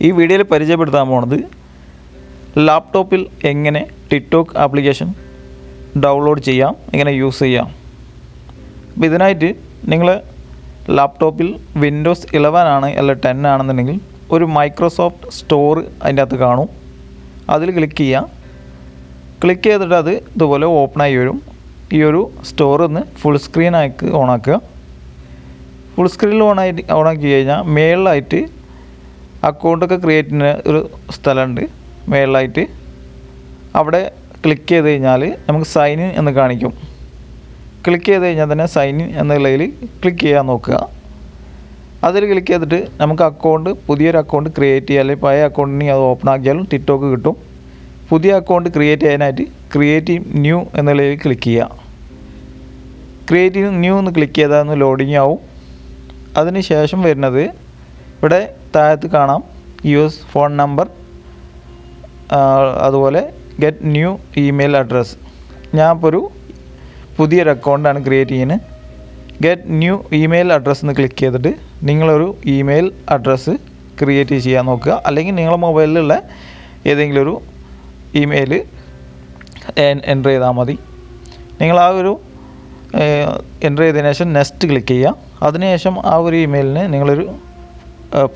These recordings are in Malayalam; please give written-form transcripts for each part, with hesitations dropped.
ഈ വീഡിയോയിൽ പരിചയപ്പെടുത്താൻ പോണത് ലാപ്ടോപ്പിൽ എങ്ങനെ ടിക്ടോക്ക് ആപ്ലിക്കേഷൻ ഡൗൺലോഡ് ചെയ്യാം, എങ്ങനെ യൂസ് ചെയ്യാം. അപ്പോൾ ഇതിനായിട്ട് നിങ്ങൾ ലാപ്ടോപ്പിൽ വിൻഡോസ് 11 ആണ് അല്ല 10 ആണെന്നുണ്ടെങ്കിൽ ഒരു മൈക്രോസോഫ്റ്റ് സ്റ്റോർ അതിൻ്റെ അകത്ത് കാണും. അതിൽ ക്ലിക്ക് ചെയ്യുക. ക്ലിക്ക് ചെയ്തിട്ട് അത് ഇതുപോലെ ഓപ്പണായി വരും. ഈ ഒരു സ്റ്റോർ ഒന്ന് ഫുൾ സ്ക്രീനാക്കി ഓണാക്കുക. ഫുൾ സ്ക്രീനിൽ ഓണാക്കി കഴിഞ്ഞാൽ മേളിലായിട്ട് അക്കൗണ്ടൊക്കെ ക്രിയേറ്റ് ചെയ്യുന്ന ഒരു സ്ഥലമുണ്ട്. മേളിലായിട്ട് അവിടെ ക്ലിക്ക് ചെയ്ത് കഴിഞ്ഞാൽ നമുക്ക് സൈൻ ഇൻ എന്ന് കാണിക്കും. ക്ലിക്ക് ചെയ്ത് കഴിഞ്ഞാൽ തന്നെ സൈൻ ഇൻ എന്നുള്ളതിൽ ക്ലിക്ക് ചെയ്യാൻ നോക്കുക. അതിൽ ക്ലിക്ക് ചെയ്തിട്ട് നമുക്ക് പുതിയൊരു അക്കൗണ്ട് ക്രിയേറ്റ് ചെയ്യുക. അല്ലെങ്കിൽ പഴയ അക്കൗണ്ടിന് അത് ഓപ്പൺ ആക്കിയാലും ടിക്ടോക്ക് കിട്ടും. പുതിയ അക്കൗണ്ട് ക്രിയേറ്റ് ചെയ്യാനായിട്ട് ക്രിയേറ്റ് ന്യൂ എന്നുള്ളതിൽ ക്ലിക്ക് ചെയ്യുക. ക്രിയേറ്റ് ന്യൂ എന്ന് ക്ലിക്ക് ചെയ്താൽ ഒന്ന് ലോഡിങ് ആവും. അതിന് ശേഷം വരുന്നത് ഇവിടെ താഴത്ത് കാണാം യൂസ് ഫോൺ നമ്പർ, അതുപോലെ ഗെറ്റ് ന്യൂ ഇമെയിൽ അഡ്രസ്സ്. ഞാൻ ഇപ്പോൾ ഒരു പുതിയൊരു അക്കൗണ്ടാണ് ക്രിയേറ്റ് ചെയ്യുന്നത്. ഗെറ്റ് ന്യൂ ഇമെയിൽ അഡ്രസ്സ് എന്ന് ക്ലിക്ക് ചെയ്തിട്ട് നിങ്ങളൊരു ഇമെയിൽ അഡ്രസ്സ് ക്രിയേറ്റ് ചെയ്യാൻ നോക്കുക. അല്ലെങ്കിൽ നിങ്ങളുടെ മൊബൈലിലുള്ള ഏതെങ്കിലും ഒരു ഇമെയിൽ എൻ്റർ ചെയ്താൽ മതി. നിങ്ങൾ ആ ഒരു എൻ്റർ ചെയ്തതിന് ശേഷം നെക്സ്റ്റ് ക്ലിക്ക് ചെയ്യുക. അതിനുശേഷം ആ ഒരു ഇമെയിലിന് നിങ്ങളൊരു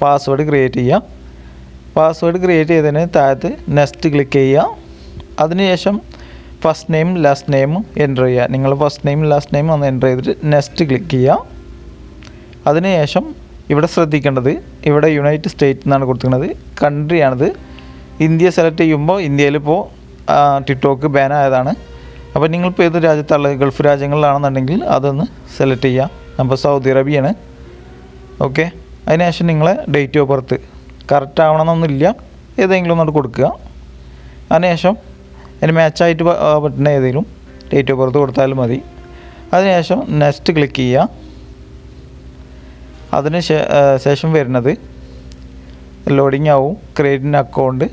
പാസ്വേഡ് ക്രിയേറ്റ് ചെയ്യുക. പാസ്വേഡ് ക്രിയേറ്റ് ചെയ്തതിന് താഴത്ത് നെക്സ്റ്റ് ക്ലിക്ക് ചെയ്യുക. അതിനുശേഷം first name last name enter ചെയ്യുക. നിങ്ങൾ ഫസ്റ്റ് നെയിം ലാസ്റ്റ് നെയിം ഒന്ന് എൻ്റർ ചെയ്തിട്ട് നെക്സ്റ്റ് ക്ലിക്ക് ചെയ്യുക. അതിനുശേഷം ഇവിടെ ശ്രദ്ധിക്കേണ്ടത്, ഇവിടെ യുണൈറ്റഡ് സ്റ്റേറ്റ് എന്നാണ് കൊടുത്തിരിക്കുന്നത്, കൺട്രിയാണിത്. ഇന്ത്യ സെലക്ട് ചെയ്യുമ്പോൾ ഇന്ത്യയിലിപ്പോൾ ടിക്ടോക്ക് ബാൻ ആയതാണ്. അപ്പോൾ നിങ്ങളിപ്പോൾ ഏത് രാജ്യത്തുള്ള ഗൾഫ് രാജ്യങ്ങളിലാണെന്നുണ്ടെങ്കിൽ അതൊന്ന് സെലക്ട് ചെയ്യുക. അപ്പോൾ സൗദി അറേബ്യയാണ്. ഓക്കെ. അതിനുശേഷം നിങ്ങളെ ഡേറ്റ് ഓഫ് ബർത്ത് കറക്റ്റ് ആവണമെന്നൊന്നുമില്ല, ഏതെങ്കിലും ഒന്നോട് കൊടുക്കുക. അതിനുശേഷം അതിന് മാച്ചായിട്ട് പറ്റുന്ന ഏതെങ്കിലും ഡേറ്റ് ഓഫ് ബർത്ത് കൊടുത്താലും മതി. അതിനുശേഷം നെക്സ്റ്റ് ക്ലിക്ക് ചെയ്യുക. അതിന് ശേഷം വരുന്നത് ലോഡിങ് ആവും. ക്രിയേറ്റിന് അക്കൗണ്ട്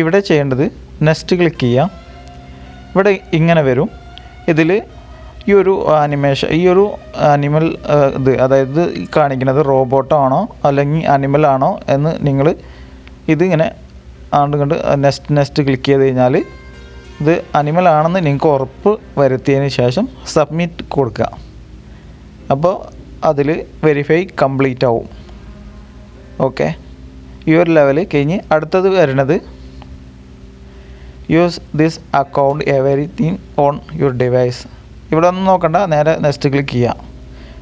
ഇവിടെ ചെയ്യേണ്ടത് നെക്സ്റ്റ് ക്ലിക്ക് ചെയ്യുക. ഇവിടെ ഇങ്ങനെ വരും. ഇതിൽ ഈ ഒരു ആനിമേഷൻ, ഈ ഒരു ആനിമൽ അതായത് കാണിക്കുന്നത് റോബോട്ടാണോ അല്ലെങ്കിൽ ആനിമലാണോ എന്ന് നിങ്ങൾ ഇതിങ്ങനെ കണ്ട് നെക്സ്റ്റ് ക്ലിക്ക് ചെയ്ത് കഴിഞ്ഞാൽ ഇത് ആനിമലാണെന്ന് നിങ്ങൾക്ക് ഉറപ്പ് വരുത്തിയതിന് ശേഷം സബ്മിറ്റ് കൊടുക്കുക. അപ്പോൾ അതിൽ വെരിഫൈ കംപ്ലീറ്റ് ആവും. ഓക്കെ. ഈ ഒരു ലെവൽ കഴിഞ്ഞ് അടുത്തത് വരുന്നത് use this account everything on your device. ഇവിടെ ഒന്നും നോക്കണ്ട, നേരെ നെക്സ്റ്റ് ക്ലിക്ക് ചെയ്യുക.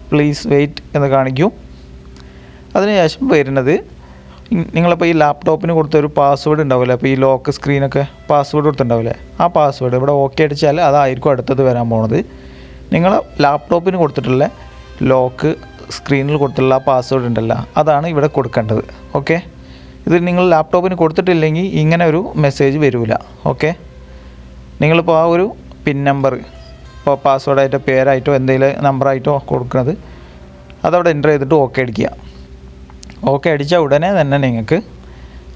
പ്ലീസ് വെയിറ്റ് എന്ന് കാണിക്കും. അതിനുശേഷം വരുന്നത് നിങ്ങളിപ്പോൾ ഈ ലാപ്ടോപ്പിന് കൊടുത്തൊരു പാസ്വേഡ് ഉണ്ടാവില്ലേ, അപ്പോൾ ഈ ലോക്ക് സ്ക്രീനൊക്കെ പാസ്വേഡ് കൊടുത്തിട്ടുണ്ടാവില്ലേ, ആ പാസ്വേഡ് ഇവിടെ ഓക്കെ അടിച്ചാൽ അതായിരിക്കും അടുത്തത് വരാൻ പോണത്. നിങ്ങൾ ലാപ്ടോപ്പിന് കൊടുത്തിട്ടുള്ള ലോക്ക് സ്ക്രീനിൽ കൊടുത്തുള്ള പാസ്വേഡ് ഉണ്ടല്ലോ, അതാണ് ഇവിടെ കൊടുക്കേണ്ടത്. ഓക്കെ. ഇത് നിങ്ങൾ ലാപ്ടോപ്പിന് കൊടുത്തിട്ടില്ലെങ്കിൽ ഇങ്ങനെ ഒരു മെസ്സേജ് വരില്ല. ഓക്കെ. നിങ്ങളിപ്പോൾ ആ ഒരു പിൻ നമ്പർ ഇപ്പോൾ പാസ്വേഡായിട്ടോ പേരായിട്ടോ എന്തെങ്കിലും നമ്പറായിട്ടോ കൊടുക്കുന്നത് അതവിടെ എൻ്റർ ചെയ്തിട്ട് ഓക്കെ അടിക്കുക. ഓക്കെ അടിച്ച ഉടനെ തന്നെ നിങ്ങൾക്ക്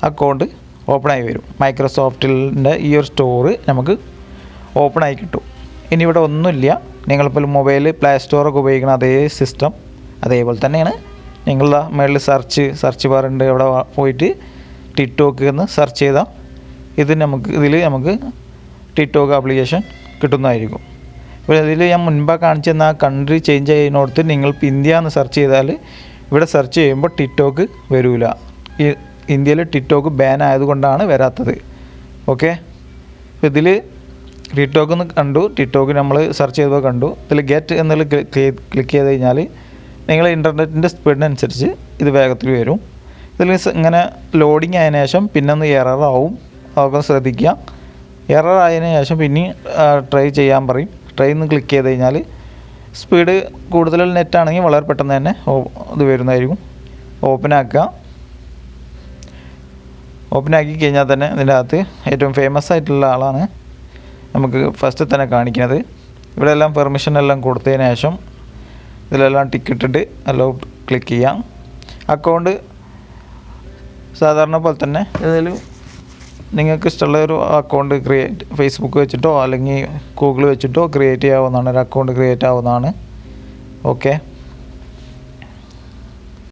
അക്കൗണ്ട് ഓപ്പണായി വരും. മൈക്രോസോഫ്റ്റിൻ്റെ ഈ ഒരു സ്റ്റോർ നമുക്ക് ഓപ്പണായി കിട്ടും. ഇനി ഇവിടെ ഒന്നുമില്ല, നിങ്ങളിപ്പോൾ മൊബൈൽ പ്ലേ സ്റ്റോറൊക്കെ ഉപയോഗിക്കുന്ന അതേ സിസ്റ്റം അതേപോലെ തന്നെയാണ്. നിങ്ങളുടെ മേളിൽ സെർച്ച് ബാർ ഉണ്ട്, അവിടെ പോയിട്ട് ടിക്ടോക്ക് എന്ന് സെർച്ച് ചെയ്താൽ ഇതിൽ നമുക്ക് ടിക്ടോക്ക് ആപ്ലിക്കേഷൻ കിട്ടുന്നതായിരിക്കും. ഇപ്പോൾ ഇതിൽ ഞാൻ മുൻപ് കാണിച്ചു തന്ന ആ കൺട്രി ചേഞ്ച് ചെയ്യുന്നിടത്ത് നിങ്ങൾ ഇന്ത്യ എന്ന് സെർച്ച് ചെയ്താൽ ഇവിടെ സെർച്ച് ചെയ്യുമ്പോൾ ടിക്ടോക്ക് വരില്ല. ഈ ഇന്ത്യയിൽ ടിക്ടോക്ക് ബാൻ ആയതുകൊണ്ടാണ് വരാത്തത്. ഓക്കെ. ഇതിൽ ടിക്ടോക്ക് എന്ന് കണ്ടു, ടിക്ടോക്ക് നമ്മൾ സെർച്ച് ചെയ്തപ്പോൾ കണ്ടു. ഇതിൽ ഗെറ്റ് എന്നുള്ള ക്ലിക്ക് ചെയ്ത് കഴിഞ്ഞാൽ നിങ്ങൾ ഇൻ്റർനെറ്റിൻ്റെ സ്പീഡിനനുസരിച്ച് ഇത് വേഗത്തിൽ വരും. ഇതിൽ ഇങ്ങനെ ലോഡിങ് ആയതിനു ശേഷം പിന്നെ ഒന്ന് എററാവും, അതൊക്കെ ശ്രദ്ധിക്കുക. എറർ ആയതിനു ശേഷം പിന്നെ ട്രൈ ചെയ്യാൻ പറയും. ട്രൈ എന്ന് ക്ലിക്ക് ചെയ്ത് കഴിഞ്ഞാൽ സ്പീഡ് കൂടുതലുള്ള നെറ്റാണെങ്കിൽ വളരെ പെട്ടെന്ന് തന്നെ ഇത് വരുന്നതായിരിക്കും. ഓപ്പൺ ആക്കി കഴിഞ്ഞാൽ തന്നെ ഇതിൻ്റെ അകത്ത് ഏറ്റവും ഫേമസ് ആയിട്ടുള്ള ആളാണ് നമുക്ക് ഫസ്റ്റ് തന്നെ കാണിക്കുന്നത്. ഇവിടെ എല്ലാം പെർമിഷൻ എല്ലാം കൊടുത്തതിന് ശേഷം ഇതിലെല്ലാം ടിക്കറ്റിട്ട് അലോ ക്ലിക്ക് ചെയ്യാം. അക്കൗണ്ട് സാധാരണ പോലെ തന്നെ ഇതിൽ നിങ്ങൾക്ക് ഇഷ്ടമുള്ള ഒരു അക്കൗണ്ട് ഫേസ്ബുക്ക് വെച്ചിട്ടോ അല്ലെങ്കിൽ ഗൂഗിൾ വെച്ചിട്ടോ ക്രിയേറ്റ് ചെയ്യാവുന്നതാണ്. ഒരു അക്കൗണ്ട് ക്രിയേറ്റ് ആവുന്നതാണ്. ഓക്കെ.